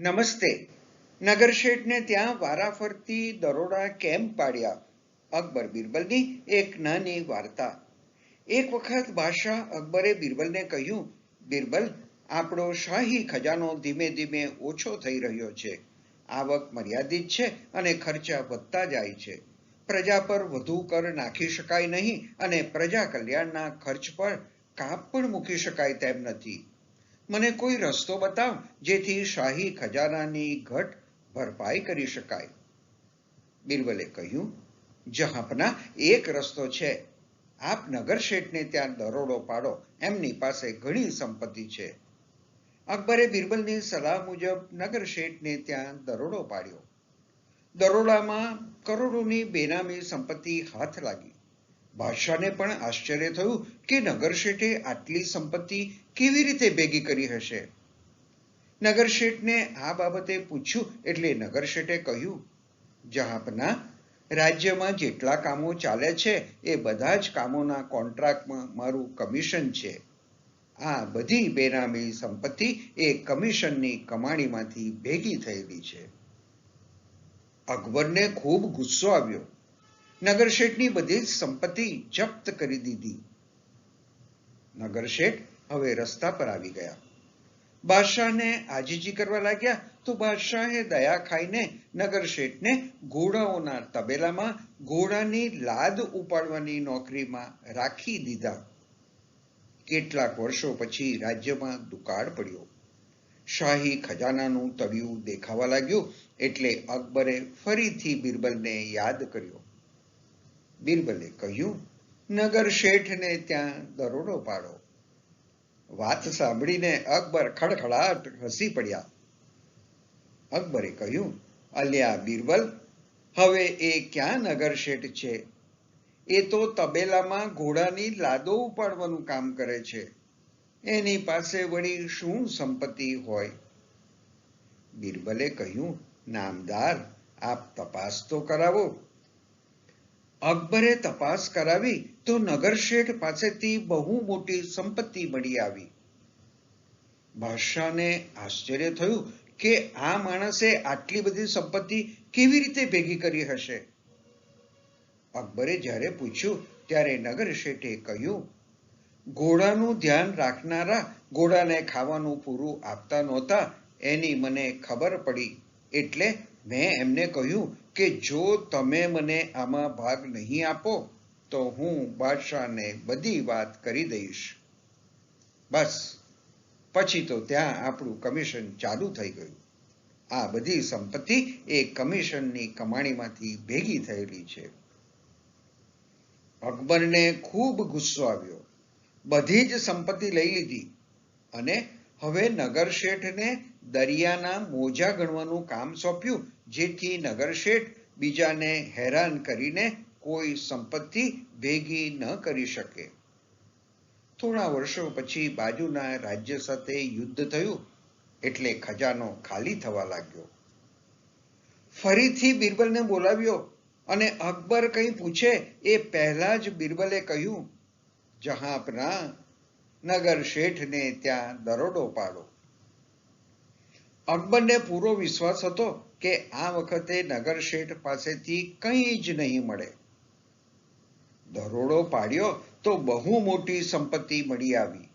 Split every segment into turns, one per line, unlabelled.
નમસ્તે. નગરશેઠને ત્યાં વારાફરતી દરોડા કેમ પાડ્યા? અકબર બિરબલની એક નાની વાર્તા. એક વખત બાદશાહ અકબરે બિરબલને કહ્યું, બિરબલ, આપણો શાહી ખજાનો ધીમે ધીમે ઓછો થઈ રહ્યો છે. આવક મર્યાદિત છે અને ખર્ચા વધતા જાય છે. પ્રજા પર વધુ કર નાખી શકાય નહીં અને પ્રજા કલ્યાણના ખર્ચ પર કાપ પણ મૂકી શકાય તેમ નથી. મને કોઈ રસ્તો બતાવ જેથી શાહી ખજાનાની ઘટ ભરપાઈ કરી શકાય. બિરબલે કહ્યું, જહાંપના, એક રસ્તો છે. આપ નગરશેઠને ત્યાં દરોડો પાડો. એમની પાસે ઘણી સંપત્તિ છે. અકબરે બિરબલની સલાહ મુજબ નગરશેઠને ત્યાં દરોડો પાડ્યો. દરોડામાં કરોડોની બેનામી સંપત્તિ હાથ લાગી. બાદશાહને પણ આશ્ચર્ય થયું કે નગરશેઠે આટલી સંપત્તિ કેવી રીતે ભેગી કરી હશે. નગરશેઠને આ બાબતે પૂછ્યું એટલે નગરશેઠે કહ્યું, જહાંપના, રાજ્યમાં જેટલા કામો ચાલે છે એ બધા જ કામોના કોન્ટ્રાક્ટમાં મારું કમિશન છે. આ બધી બેનામી સંપત્તિ એ કમિશનની કમાણીમાંથી ભેગી થયેલી છે. અકબરને ખૂબ ગુસ્સો આવ્યો. નગરશેઠની બધી જ સંપત્તિ જપ્ત કરી દીધી. નગરશેઠ હવે રસ્તા પર આવી ગયા. બાદશાહને આજીજી કરવા લાગ્યા તો બાદશાહે દયા ખાઈને નગરશેઠને ઘોડાઓના તબેલામાં ઘોડાની લાદ ઉપાડવાની નોકરીમાં રાખી દીધા. કેટલાક વર્ષો પછી રાજ્યમાં દુકાળ પડ્યો. શાહી ખજાનાનું તળિયું દેખાવા લાગ્યું એટલે અકબરે ફરીથી બિરબલને યાદ કર્યો. બિરબલે કહ્યું, નગરશેઠને ત્યાં દરોડો પાડો. વાત સાંભળીને અકબર ખડખડાટ હસી પડ્યા. અકબરે કહ્યું, અલ્યા બિરબલ, હવે એ ક્યાં નગરશેઠ છે? એ તો તબેલામાં ઘોડાની લાદો ઉપાડવાનું કામ કરે છે. એની પાસે વળી શું સંપત્તિ હોય? બિરબલે કહ્યું, નામદાર, આપ તપાસ તો કરાવો. અકબરે તપાસ કરાવી તો નગરશેઠ પાસેથી બહુ મોટી સંપત્તિ મળી આવી. બાદશાહને આશ્ચર્ય થયું કે આ માણસે આટલી બધી સંપત્તિ કેવી રીતે ભેગી કરી હશે. અકબરે જ્યારે પૂછ્યું ત્યારે નગરશેઠે કહ્યું, ઘોડાનું ધ્યાન રાખનારા ઘોડાને ખાવાનું પૂરું આપતા નહોતા એની મને ખબર પડી એટલે મેં એમને કહ્યું કે જો તમે મને આમાં ભાગ નહીં આપો તો હું બાદશાહને બધી વાત કરી દઈશ. બસ પછી તો ત્યાં આપણું કમિશન ચાલુ થઈ ગયું. આ બધી સંપત્તિ એ કમિશનની કમાણીમાંથી ભેગી થયેલી છે. અકબરને ખૂબ ગુસ્સો આવ્યો. બધી જ સંપત્તિ લઈ લીધી અને હવે નગરશેઠને દરિયાના મોજા ગણવાનું કામ સોંપ્યું જેથી નગરશેઠ બીજાને હેરાન કરીને કોઈ સંપત્તિ ભેગી ન કરી શકે. થોડા વર્ષો પછી બાજુના રાજ્ય સાથે યુદ્ધ થયું એટલે ખજાનો ખાલી થવા લાગ્યો. ફરીથી બિરબલને બોલાવ્યો અને અકબર કંઈ પૂછે એ પહેલા જ બિરબલે કહ્યું, જહાંપના, નગરશેઠને ત્યાં દરોડો પાડો. અકબરને પૂરો વિશ્વાસ હતો કે આ વખતે નગરશેઠ પાસેથી કંઈ જ નહીં મળે. દરોડો પાડ્યો તો બહુ મોટી સંપત્તિ મળી આવી.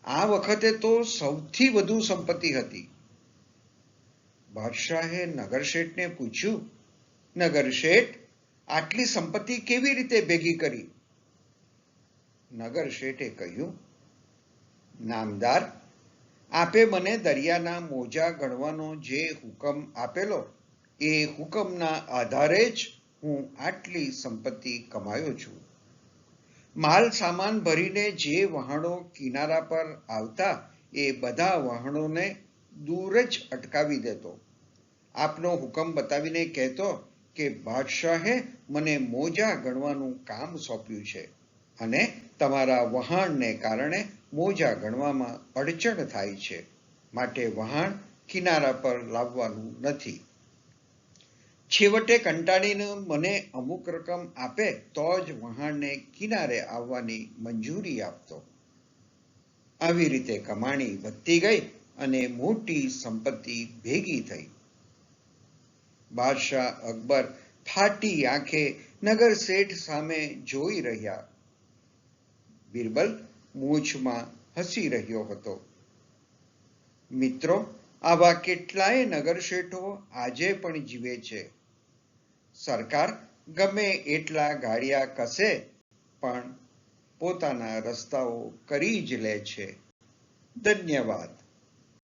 આ વખતે તો સૌથી વધુ સંપત્તિ હતી. બાદશાહે નગરશેઠને પૂછ્યું, નગરશેઠ, આટલી સંપત્તિ કેવી રીતે ભેગી કરી? નગરશેઠે કહ્યું, નામદાર, આપે મને દરિયાના મોજા ગણવાનો જે હુકમ આપેલો એ હુકમના આધારે જ હું આટલી સંપત્તિ કમાયો છું. માલ સામાન ભરીને જે વહાણો કિનારા પર આવતા એ બધા વહાણોને દૂર જ અટકાવી દેતો. આપનો હુકમ બતાવીને કહેતો કે બાદશાહે મને મોજા ગણવાનું કામ સોંપ્યું છે અને તમારા વહાણને કારણે મોજા ગણવામાં અડચણ થાય છે, માટે વહાણ કિનારા પર લાવવાનું નથી. છેવટે કંટાળીને મને અમુક રકમ આપે તો જ વહાણને કિનારે આવવાની મંજૂરી આપતો. આવી રીતે કમાણી વધતી ગઈ અને મોટી સંપત્તિ ભેગી થઈ. બાદશાહ અકબર ફાટી આંખે નગર શેઠ સામે જોઈ રહ્યા. બિરબલ મૂછમાં હસી રહ્યો હતો. મિત્રો, આવા કેટલાય નગર શેઠો આજે પણ જીવે છે. સરકાર ગમે એટલા ગાડિયા કસે પણ પોતાના રસ્તાઓ કરી જ લે છે. ધન્યવાદ.